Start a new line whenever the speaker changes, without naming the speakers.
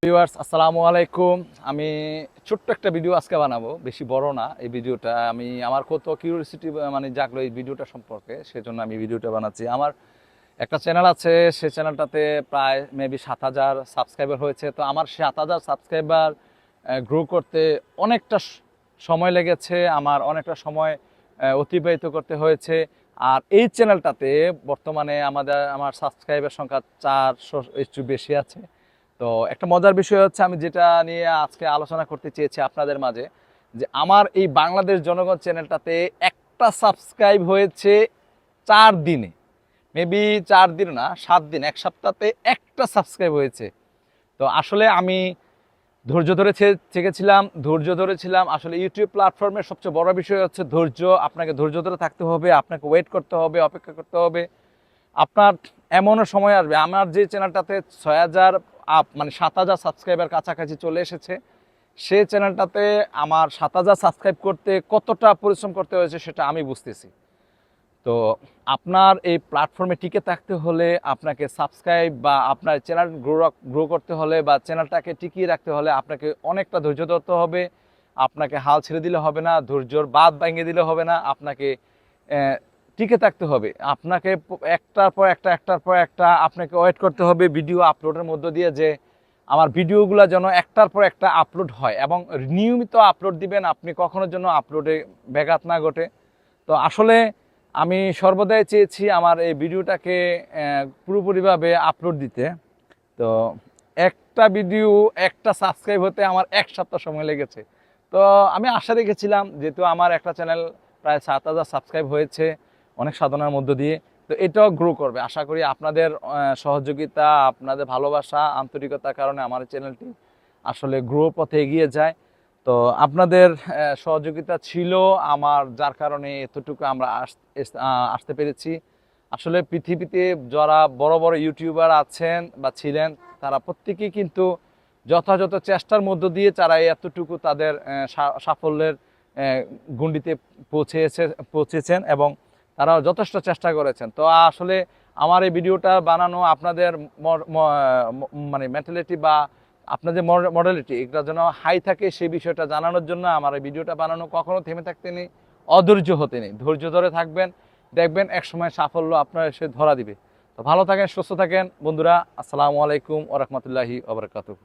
Viewers আসসালামু আলাইকুম। আমি ছোট্ট একটা ভিডিও আজকে বানাবো, বেশি বড় না। এই ভিডিওটা আমার কত কিউরিওসিটি জাগলো এই ভিডিওটা সম্পর্কে, সেজন্য আমি ভিডিওটা বানাচ্ছি। আমার একটা চ্যানেল আছে, সেই চ্যানেলটাতে প্রায় মেবি 7,000 সাবস্ক্রাইবার হয়েছে। তো আমার 7,000 সাবস্ক্রাইবার গ্রো করতে অনেকটা সময় লেগেছে, আমার অনেকটা সময় অতিবাহিত করতে হয়েছে। আর এই চ্যানেলটাতে বর্তমানে আমার সাবস্ক্রাইবার সংখ্যা 400 একটু বেশি আছে। তো একটা মজার বিষয় হচ্ছে, আমি যেটা নিয়ে আজকে আলোচনা করতে চেয়েছি আপনাদের মাঝে, যে আমার এই বাংলাদেশ জনগণ চ্যানেলটাতে একটা সাবস্ক্রাইব হয়েছে 4 দিনে। মেবি 4 দিন না, 7 দিন, এক সপ্তাহে একটা সাবস্ক্রাইব হয়েছে। তো আসলে আমি ধৈর্য ধরে ধৈর্য ধরেছিলাম। আসলে ইউটিউব প্ল্যাটফর্মের সবচেয়ে বড় বিষয় হচ্ছে ধৈর্য। আপনাকে ধৈর্য ধরে থাকতে হবে, আপনাকে ওয়েট করতে হবে, অপেক্ষা করতে হবে। আপনার এমনও সময় আসবে, আমার যে চ্যানেলটাতে 6,000 মানে 7,000 সাবস্ক্রাইবার কাছাকাছি চলে এসেছে, সেই চ্যানেলটাতে আমার 7,000 সাবস্ক্রাইব করতে কতটা পরিশ্রম করতে হয়েছে সেটা আমি বুঝতেছি। তো আপনার এই প্ল্যাটফর্মে টিকে থাকতে হলে, আপনাকে সাবস্ক্রাইব বা আপনার চ্যানেল গ্রো করতে হলে বা চ্যানেলটাকে টিকিয়ে রাখতে হলে আপনাকে অনেকটা ধৈর্য ধরতে হবে। আপনাকে হাল ছেড়ে দিলে হবে না, ধৈর্যর বাঁধ ভেঙে দিলে হবে না। আপনাকে টিকে থাকতে হবে। আপনাকে একটার পর একটা আপনাকে ওয়েট করতে হবে ভিডিও আপলোডের মধ্য দিয়ে, যে আমার ভিডিওগুলো যেন একটার পর একটা আপলোড হয় এবং নিয়মিত আপলোড দিবেন। আপনি কখনোর জন্য আপলোডে ব্যাঘাত না ঘটে। তো আসলে আমি সর্বদাই চেয়েছি আমার এই ভিডিওটাকে পুরোপুরিভাবে আপলোড দিতে। তো একটা ভিডিও, একটা সাবস্ক্রাইব হতে আমার 1 সপ্তাহ সময় লেগেছে। তো আমি আশা রেখেছিলাম, যেহেতু আমার একটা চ্যানেল প্রায় 7,000 সাবস্ক্রাইব হয়েছে অনেক সাধনার মধ্য দিয়ে, তো এটাও গ্রো করবে। আশা করি আপনাদের সহযোগিতা, আপনাদের ভালোবাসা, আন্তরিকতার কারণে আমার চ্যানেলটি আসলে গ্রো পথে এগিয়ে যায়। তো আপনাদের সহযোগিতা ছিল আমার, যার কারণে এতটুকু আমরা আসতে পেরেছি। আসলে পৃথিবীতে যারা বড় বড় ইউটিউবার আছেন বা ছিলেন, তারা প্রত্যেকেই কিন্তু যথাযথ চেষ্টার মধ্য দিয়ে তারা এতটুকু তাদের সাফল্যের গণ্ডিতে পৌঁছেছেন এবং তারা যথেষ্ট চেষ্টা করেছেন। তো আসলে আমার এই ভিডিওটা বানানো আপনাদের মানে মেন্টালিটি বা আপনাদের মডেলিটি এটা যেন হাই থাকে, সেই বিষয়টা জানানোর জন্য আমার এই ভিডিওটা বানানো। কখনো থেমে থাকতে নেই, অধৈর্য হতে নেই, ধৈর্য ধরে থাকবেন, দেখবেন একসময় সাফল্য আপনার এসে ধরা দিবে। তো ভালো থাকেন, সুস্থ থাকেন বন্ধুরা। আসসালামু আলাইকুম ওয়া রাহমাতুল্লাহি ওয়া বারাকাতুহু।